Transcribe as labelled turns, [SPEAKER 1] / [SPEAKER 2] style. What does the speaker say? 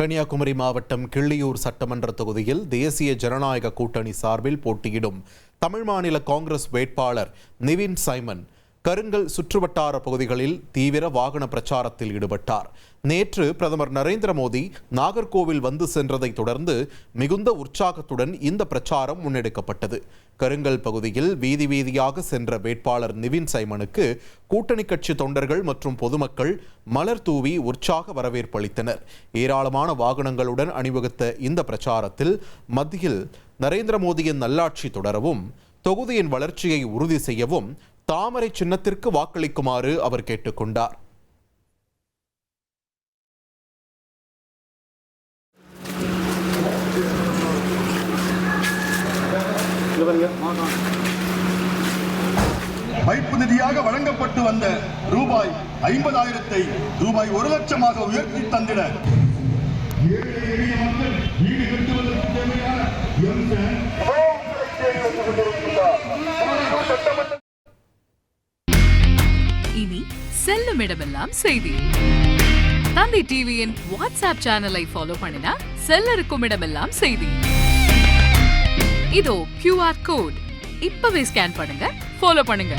[SPEAKER 1] கன்னியாகுமரி மாவட்டம் கிள்ளியூர் சட்டமன்ற தொகுதியில் தேசிய ஜனநாயக கூட்டணி சார்பில் போட்டியிடும் தமிழ் மாநில காங்கிரஸ் வேட்பாளர் நிவின் சைமன் கருங்கல் சுற்றுவட்டார பகுதிகளில் தீவிர வாகன பிரச்சாரத்தில் ஈடுபட்டார். நேற்று பிரதமர் நரேந்திர மோடி நாகர்கோவில் வந்து சென்றதை தொடர்ந்து மிகுந்த உற்சாகத்துடன் இந்த பிரச்சாரம் முன்னெடுக்கப்பட்டது. கருங்கல் பகுதியில் வீதி வீதியாக சென்ற வேட்பாளர் நிவின் சைமனுக்கு கூட்டணி கட்சி தொண்டர்கள் மற்றும் பொதுமக்கள் மலர் தூவி உற்சாக வரவேற்பு அளித்தனர். ஏராளமான வாகனங்களுடன் அணிவகுத்த இந்த பிரச்சாரத்தில் மத்தியில் நரேந்திர மோடியின் நல்லாட்சி தொடரவும், தொகுதியின் வளர்ச்சியை உறுதி செய்யவும் தாமரை சின்னத்திற்கு வாக்களிக்குமாறு அவர் கேட்டுக்கொண்டார்.
[SPEAKER 2] வைப்பு நிதியாக வழங்கப்பட்டு வந்த ரூபாய் 50,000 ரூபாய் 1,00,000 உயர்த்தி தந்திட
[SPEAKER 3] இனி செல்லும் இடமெல்லாம் செய்தி. தந்தை டிவியின் வாட்ஸ்அப் சேனலை ஃபாலோ பண்ணினா செல்ல இருக்கும் இடமெல்லாம் செய்தி. இதோ QR கோட் இப்பவே ஸ்கேன் பண்ணுங்க, ஃபாலோ பண்ணுங்க.